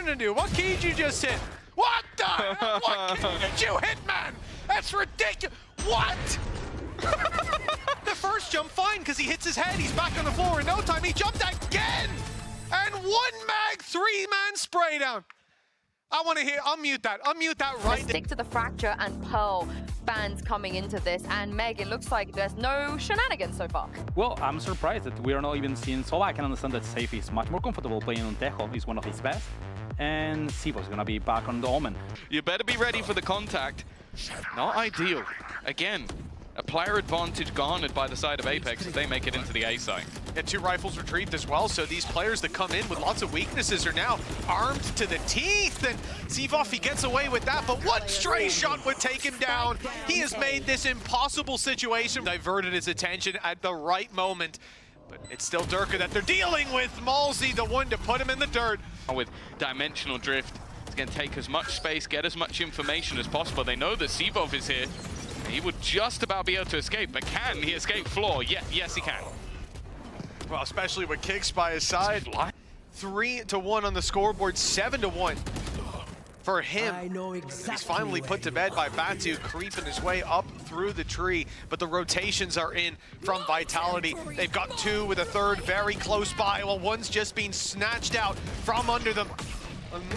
to do? What key did you just hit? What the hell? What key did you hit, man? That's ridiculous. What? The first jump, fine, because he hits his head. He's back on the floor in no time. He jumped again! And one mag, three-man spray down. I want to hear, unmute that right there. Stick to the Fracture and Pearl bands coming into this, and Meg, it looks like there's no shenanigans so far. Well, I'm surprised that we are not even seeing Sova. I can understand that Safe is much more comfortable playing on Tejo. He's one of his best. And Sivo's gonna be back on the Omen. You better be ready for the contact. Not ideal. Again, a player advantage garnered by the side of Apex if they make it into the A site. And two rifles retrieved as well, so these players that come in with lots of weaknesses are now armed to the teeth. And Zivov, he gets away with that, but one stray shot would take him down. He has made this impossible situation, diverted his attention at the right moment. But it's still Durka that they're dealing with. Malzy, the one to put him in the dirt. With dimensional drift, it's going to take as much space, get as much information as possible. They know that Zivov is here. He would just about be able to escape, but can he escape floor? Yeah, yes, he can. Well, especially with Kicks by his side. 3-1 on the scoreboard, 7-1 for him. He's finally put to bed by Batu, creeping his way up through the tree, but the rotations are in from Vitality. They've got two with a third very close by, while one's just been snatched out from under them.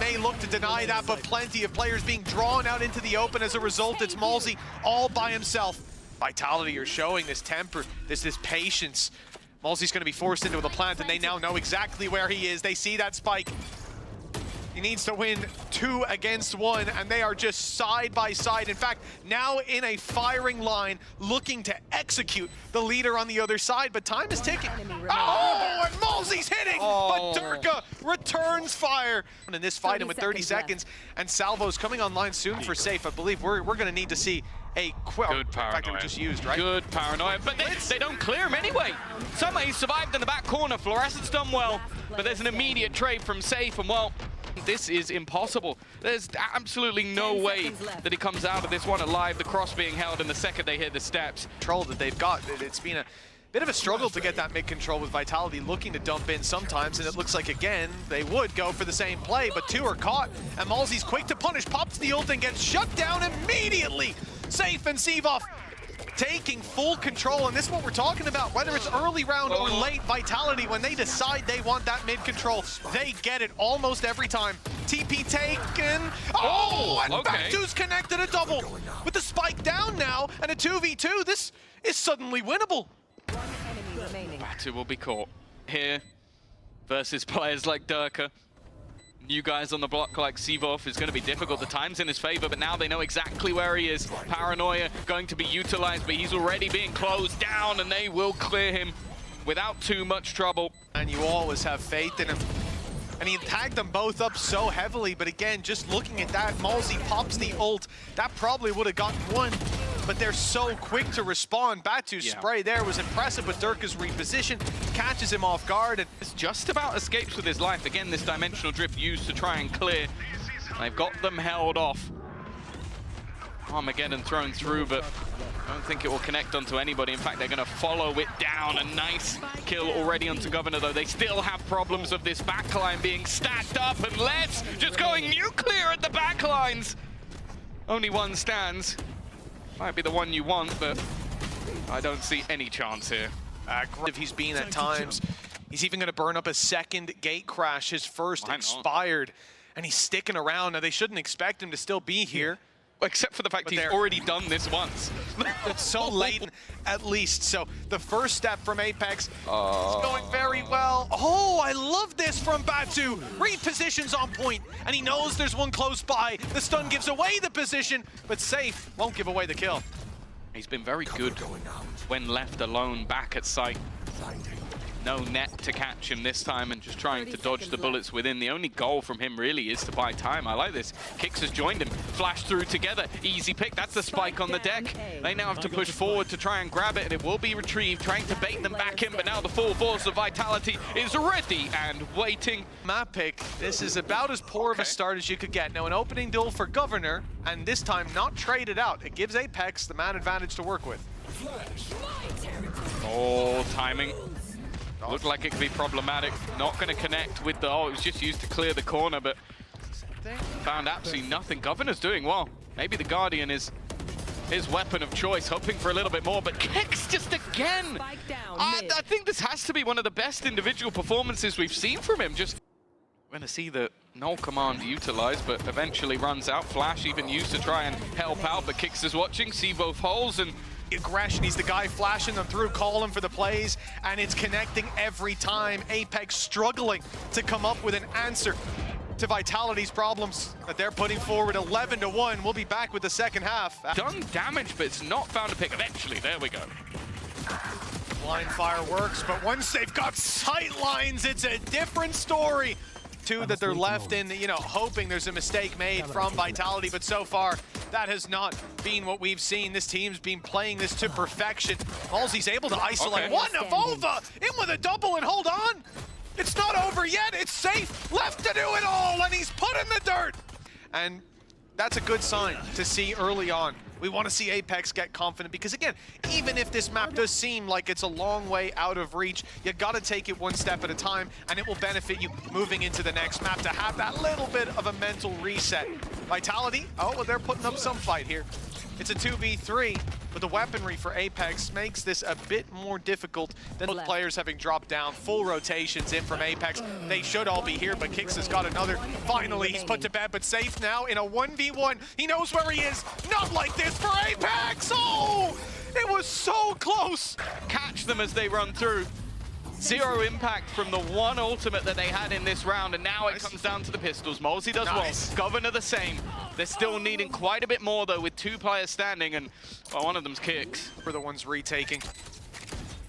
May look to deny that, but plenty of players being drawn out into the open. As a result, it's Malzy all by himself. Vitality are showing this temper, this patience. Malzy's going to be forced into the plant, and they now know exactly where he is. They see that spike. He needs to win 2 against 1, and they are just side by side. In fact, now in a firing line, looking to execute the leader on the other side, but time is ticking. Oh, and Malzy's hitting, but Durka returns fire. In this fight, and with 30 seconds, and Salvo's coming online soon for Safe. I believe we're going to need to see a good paranoia. In fact, they were just used, right? Good paranoia, but they don't clear him anyway. Somehow he survived in the back corner. Fluorescent's done well, but there's an immediate trade from Safe, and well, this is impossible. There's absolutely no way that he comes out of this one alive. The cross being held, and the second they hit the steps. Control that they've got, it's been a bit of a struggle to get that mid control with Vitality looking to dump in sometimes, and it looks like, again, they would go for the same play, but two are caught, and Malzy's quick to punish, pops the ult and gets shut down immediately. Safe and Zivov taking full control, and this is what we're talking about. Whether it's early round or late, Vitality, when they decide they want that mid control, they get it almost every time. TP taken. Oh, and Batu's connected a double. With the spike down now, and a 2v2, this is suddenly winnable. Batu will be caught here versus players like Durka. New guys on the block like Zivov is going to be difficult. The time's in his favor, but now they know exactly where he is. Paranoia going to be utilized, but he's already being closed down, and they will clear him without too much trouble. And you always have faith in him. And he tagged them both up so heavily, but again, just looking at that, Malzy pops the ult. That probably would have gotten one, but they're so quick to respond. Batu's spray there was impressive, but Durka's reposition catches him off guard, and it's just about escapes with his life. Again, this dimensional drift used to try and clear. They've got them held off. Armageddon thrown through, but I don't think it will connect onto anybody. In fact, they're going to follow it down. A nice kill already onto Governor, though. They still have problems of this backline being stacked up, and Let's just going nuclear at the backlines. Only one stands. Might be the one you want, but I don't see any chance here. Aggressive he's been at times. He's even going to burn up a second gate crash. His first expired, and he's sticking around. Now, they shouldn't expect him to still be here. Except for the fact he's already done this once. It's so late, at least. So the first step from Apex is going very well. Oh, I love this from Batu. Repositions on point, and he knows there's one close by. The stun gives away the position, but Safe won't give away the kill. He's been very good when left alone back at site. No net to catch him this time, and just trying to dodge the bullets within. The only goal from him really is to buy time. I like this. Kicks has joined him. Flash through together. Easy pick. That's the spike on the deck. They now have to push forward to try and grab it, and it will be retrieved, trying to bait them back in, but now the full force of Vitality is ready and waiting. Map pick. This is about as poor of a start as you could get. Now an opening duel for Governor, and this time not traded out. It gives Apex the man advantage to work with. Oh, timing. Looked like it could be problematic. Not going to connect with the... Oh, it was just used to clear the corner, but anything? Found absolutely nothing. Governor's doing well. Maybe the Guardian is his weapon of choice, hoping for a little bit more, but kicks just again. I think this has to be one of the best individual performances we've seen from him. Just we're going to see the null command utilized, but eventually runs out. Flash even used to try and help out, but Kicks is watching, see both holes, and aggression. He's the guy flashing them through, calling for the plays, and it's connecting every time. APAC struggling to come up with an answer to Vitality's problems that they're putting forward. 11-1. We'll be back with the second half. Done damage, but it's not found a pick. Eventually, there we go. Blind fire works, but once they've got sight lines, it's a different story. Two that they're left in, you know, hoping there's a mistake made from Vitality, but so far that has not been what we've seen. This team's been playing this to perfection. Halsey's able to isolate one. Avova in with a double, and hold on. It's not over yet. It's safe. Left to do it all, and he's put in the dirt. And that's a good sign to see early on. We want to see Apex get confident because, again, even if this map does seem like it's a long way out of reach, you got to take it one step at a time, and it will benefit you moving into the next map to have that little bit of a mental reset. Vitality, oh, well, they're putting up some fight here. It's a 2v3, but the weaponry for Apex makes this a bit more difficult than both players having dropped down. Full rotations in from Apex. They should all be here, but Kix has got another. Finally, he's put to bed, but safe now in a 1v1. He knows where he is. Not like this for Apex! Oh! It was so close! Catch them as they run through. Zero impact from the one ultimate that they had in this round, and now it comes down to the pistols. Molesey does well. Governor the same. They're still needing quite a bit more, though, with two players standing, and well, one of them's Kicks. For the ones retaking.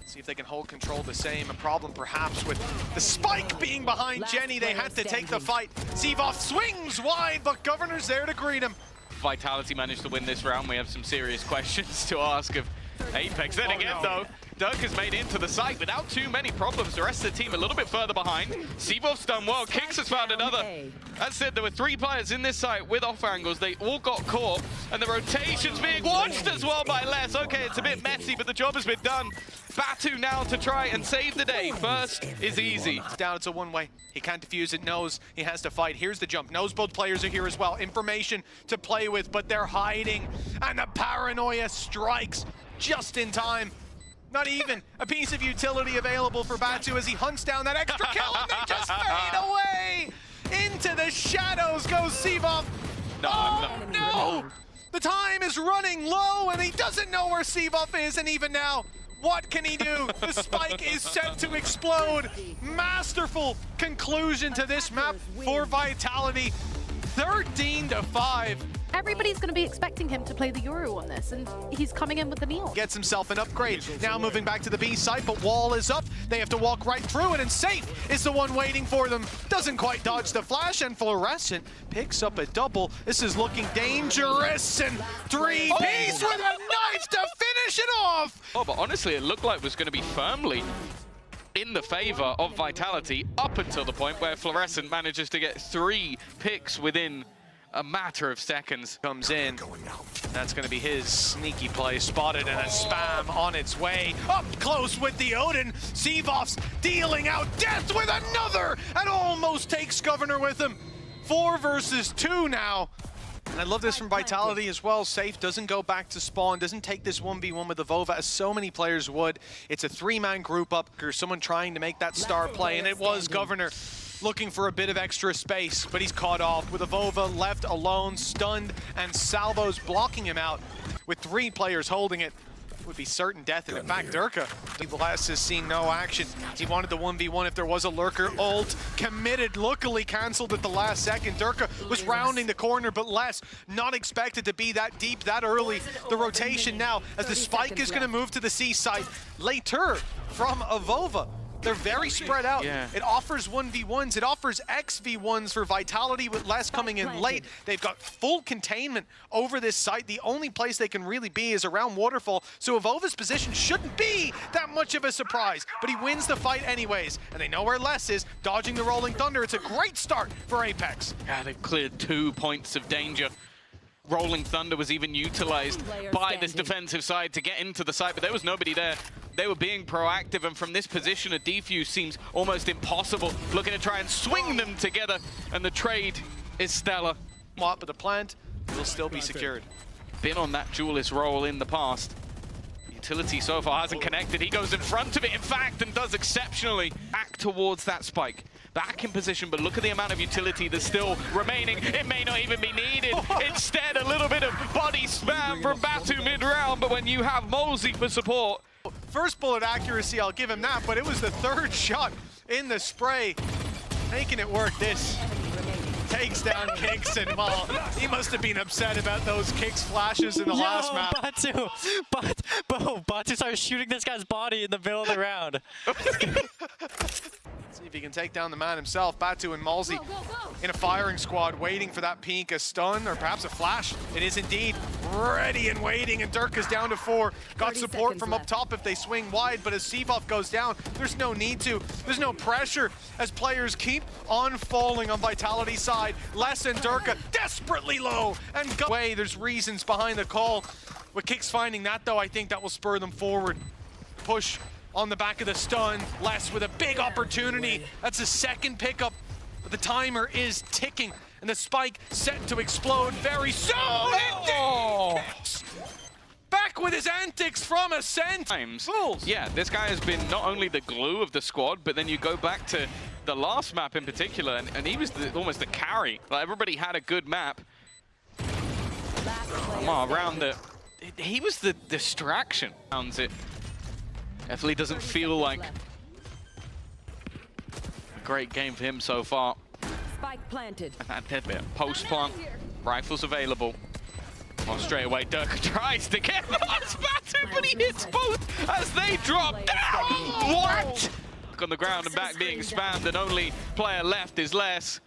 See if they can hold control the same. A problem perhaps with the spike being behind Jenny. They had to take the fight. Zevov swings wide, but Governor's there to greet him. Vitality managed to win this round. We have some serious questions to ask of Apex. Then again, though, Dirk has made into the site without too many problems. The rest of the team a little bit further behind. Zevov's done well. Kicks has found another. That said, there were three players in this site with off angles. They all got caught, and the rotation's being watched as well by Les. Okay, it's a bit messy, but the job has been done. Batu now to try and save the day. First is easy. Down, it's a one-way. He can't defuse it, knows he has to fight. Here's the jump. Knows both players are here as well. Information to play with, but they're hiding, and the paranoia strikes just in time. Not even a piece of utility available for Batu as he hunts down that extra kill, and they just fade away! Into the shadows goes Zevov. No! The time is running low, and he doesn't know where Zevov is, and even now, what can he do? The spike is set to explode. Masterful conclusion to this map for Vitality. 13-5. Everybody's going to be expecting him to play the Euro on this, and he's coming in with the Neil. Gets himself an upgrade. Now moving back to the B site, but wall is up. They have to walk right through it, and Safe is the one waiting for them. Doesn't quite dodge the flash, and Fluorescent picks up a double. This is looking dangerous, and three-piece with a knife to finish it off! Oh, but honestly, it looked like it was going to be firmly in the favor of Vitality up until the point where Fluorescent manages to get 3 picks within a matter of seconds. Comes in. That's going to be his sneaky play. Spotted, and a spam on its way. Up close with the Odin. Zevov's dealing out death with another, and almost takes Governor with him. 4 versus 2 now. And I love this from Vitality as well. Safe doesn't go back to spawn, doesn't take this 1v1 with the Vova as so many players would. It's a 3-man group up, or someone trying to make that star play, and it was Governor looking for a bit of extra space, but he's caught off with a Vova left alone, stunned, and Salvo's blocking him out with 3 players holding it. Would be certain death, and in fact, Durka, Les has seen no action. He wanted the 1v1 if there was a lurker. Ult committed, luckily canceled at the last second. Durka was rounding the corner, but Les not expected to be that deep that early. The rotation now, as the spike is going to move to the C site later from Avova. They're very spread out. Yeah. It offers 1v1s. It offers XV1s for Vitality with Les coming in late. They've got full containment over this site. The only place they can really be is around Waterfall, so Avova's position shouldn't be that much of a surprise, but he wins the fight anyways, and they know where Les is, dodging the Rolling Thunder. It's a great start for Apex. Yeah, they've cleared 2 points of danger. Rolling Thunder was even utilized by this defensive side to get into the site, but there was nobody there. They were being proactive, and from this position, a defuse seems almost impossible. Looking to try and swing them together, and the trade is stellar. But the plant will still be secured. Been on that duelist role in the past. Utility so far hasn't connected. He goes in front of it, in fact, and does exceptionally. Back towards that spike. Back in position, but look at the amount of utility that's still remaining. It may not even be needed. Instead, a little bit of body spam from Batu mid-round, but when you have Molzy for support. First bullet accuracy, I'll give him that, but it was the third shot in the spray, making it work. This takes down Kicks, and well, he must have been upset about those Kicks flashes in the last map. Batu started shooting this guy's body in the middle of the round. See if he can take down the man himself. Batu and Molzy in a firing squad, waiting for that peek, a stun, or perhaps a flash. It is indeed ready and waiting, and Dirk is down to 4. Got support from up top if they swing wide, but as Seabuff goes down, there's no need to. There's no pressure as players keep on falling on Vitality's side. Les and Durka desperately low, and away. There's reasons behind the call. With Kicks finding that, though, I think that will spur them forward. Push on the back of the stun. Les with a big opportunity. That's a second pickup, but the timer is ticking, and the spike set to explode very soon. Oh. Back with his antics from Ascent. Fools. Yeah, this guy has been not only the glue of the squad, but then you go back to the last map in particular, and he was almost the carry. Like, everybody had a good map. He was the distraction. Sounds it. Definitely doesn't feel like a great game for him so far. Spike planted. And that bit. Post plant. Rifles available. Well, straight away, Dirk tries to get past Batu, but he hits both as they drop down. What? On the ground and back being spammed, and only player left is Les.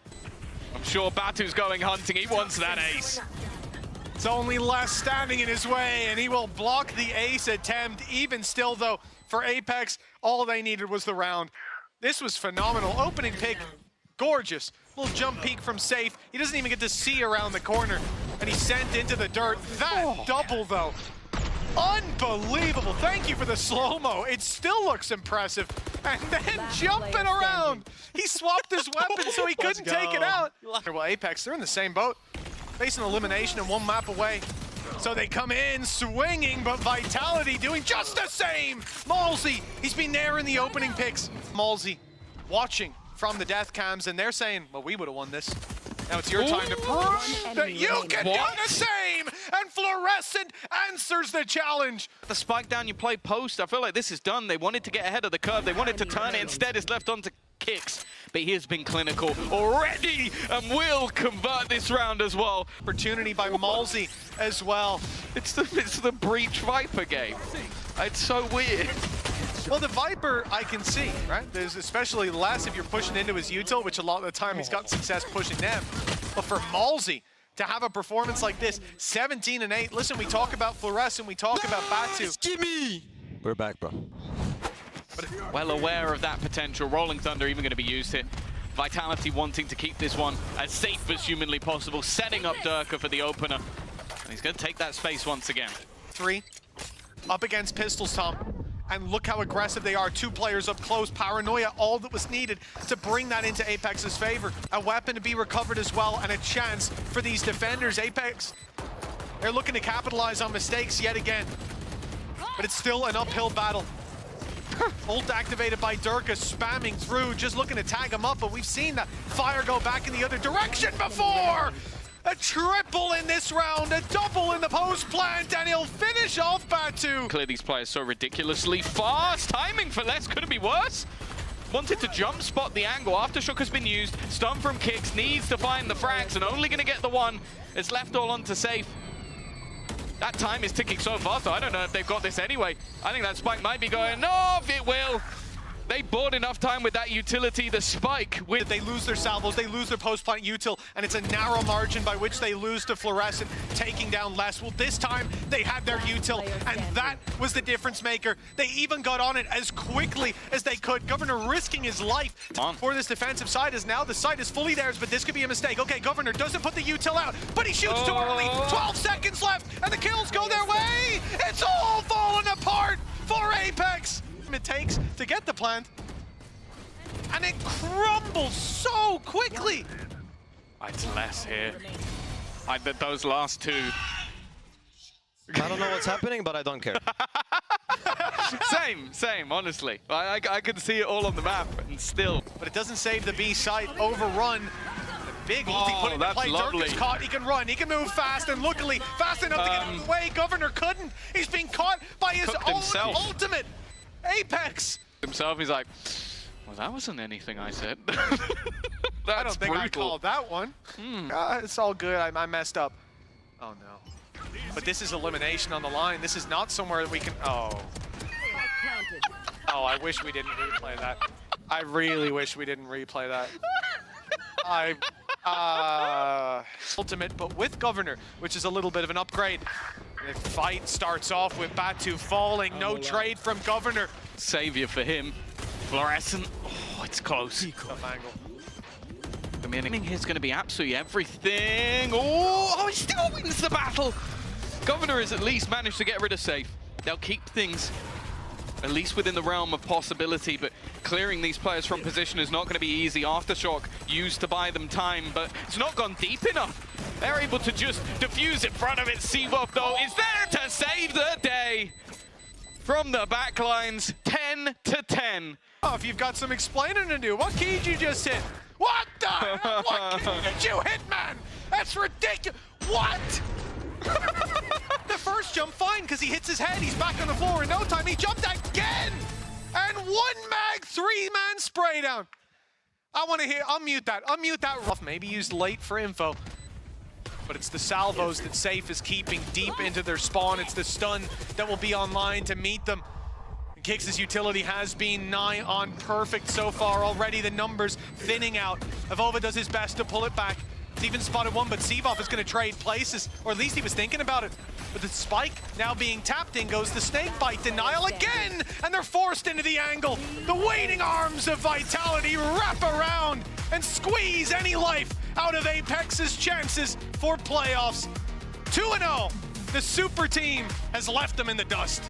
I'm sure Batu's going hunting. He wants that ace. It's only Les standing in his way, and he will block the ace attempt. Even still, though, for Apex, all they needed was the round. This was phenomenal. Opening pick, gorgeous. Little jump peek from Safe. He doesn't even get to see around the corner, and he's sent into the dirt. That double, though, unbelievable. Thank you for the slow-mo. It still looks impressive. And then jumping around. He swapped his weapon so he couldn't take it out. Well, Apex, they're in the same boat. Facing elimination and 1 map away. So they come in swinging, but Vitality doing just the same. Molzy, he's been there in the opening picks. Molzy watching from the death cams, and they're saying, well, we would have won this. Now it's your time to prove that you can do the same. And Fluorescent answers the challenge. The spike down, you play post. I feel like this is done. They wanted to get ahead of the curve. They wanted to turn it. Instead, it's left on to Kicks. But he has been clinical already and will convert this round as well. Opportunity by Molzy as well. It's the Breach Viper game. It's so weird. Well, the Viper I can see, right? There's especially less if you're pushing into his util, which a lot of the time he's got success pushing them. But for Molzy to have a performance like this, 17 and 8. Listen, we talk about Fluorescent, we talk about Batu. Gimme! We're back, bro. Well aware of that potential. Rolling Thunder even going to be used here. Vitality wanting to keep this one as safe as humanly possible, setting up Durka for the opener. And he's going to take that space once again. 3 up against Pistols, Tom. And look how aggressive they are. 2 players up close. Paranoia, all that was needed to bring that into Apex's favor. A weapon to be recovered as well, and a chance for these defenders. Apex, they're looking to capitalize on mistakes yet again. But it's still an uphill battle. Ult activated by Durka, spamming through, just looking to tag him up, but we've seen that fire go back in the other direction before! A triple in this round, a double in the post plant, and he'll finish off Batu. Clear these players so ridiculously fast. Timing for Les, could it be worse? Wanted to jump spot the angle. Aftershock has been used. Stun from Kicks, needs to find the frags, and only going to get the one. It's left all on to Safe. That time is ticking so fast, though. I don't know if they've got this anyway. I think that spike might be going off. It will. They bought enough time with that utility. The spike with... They lose their salvos, they lose their post-plant util, and it's a narrow margin by which they lose to Fluorescent, taking down Les. Well, this time they had their util, and that was the difference maker. They even got on it as quickly as they could. Governor risking his life for this defensive side, as now the site is fully theirs, but this could be a mistake. Okay, Governor doesn't put the util out, but he shoots too early. 12 seconds left, and the kills go their way. It's all falling apart for Apex. It takes to get the plant, and it crumbles so quickly. It's less here. Those last two. I don't know what's happening, but I don't care. Same, honestly. I can see it all on the map, and still. But it doesn't save the B site. Overrun. The big ulti put into that's play. lovely. Dirk is caught. He can run. He can move fast, and luckily fast enough to get out of the way. Governor couldn't. He's being caught by his Cooked own himself. ultimate. Apex. Himself, he's like, well, that wasn't anything I said. I don't think I called that one. It's all good. I messed up. Oh no. But this is elimination on the line. This is not somewhere that we can. Oh. Oh, I wish we didn't replay that. I really wish we didn't replay that. Ultimate, but with Governor, which is a little bit of an upgrade. The fight starts off with Batu falling. No trade from Governor. Savior for him. Fluorescent. Oh, it's close. Tough angle. I mean, here's going to be absolutely everything. Oh, he still wins the battle. Governor has at least managed to get rid of Safe. They'll keep things at least within the realm of possibility, but clearing these players from position is not going to be easy. Aftershock used to buy them time, but it's not gone deep enough. They're able to just defuse in front of it. Seavoff, though, is there to save the day. From the backlines, 10-10. Oh, if you've got some explaining to do, what key did you just hit? What the hell? What key did you hit, man? That's ridiculous. What? The first jump, fine, because he hits his head. He's back on the floor in no time. He jumped again! And one mag, three-man spray down. I want to hear, unmute that. Rough, maybe used late for info. But it's the salvos that Safe is keeping deep into their spawn. It's the stun that will be online to meet them. Kicks' utility has been nigh on perfect so far. Already the numbers thinning out. Avova does his best to pull it back. He's even spotted one, but Seavoff is going to trade places, or at least he was thinking about it. But the spike now being tapped in goes the snake bite. Denial again, and they're forced into the angle. The waiting arms of Vitality wrap around and squeeze any life out of Apex's chances for playoffs. 2-0, the super team has left them in the dust.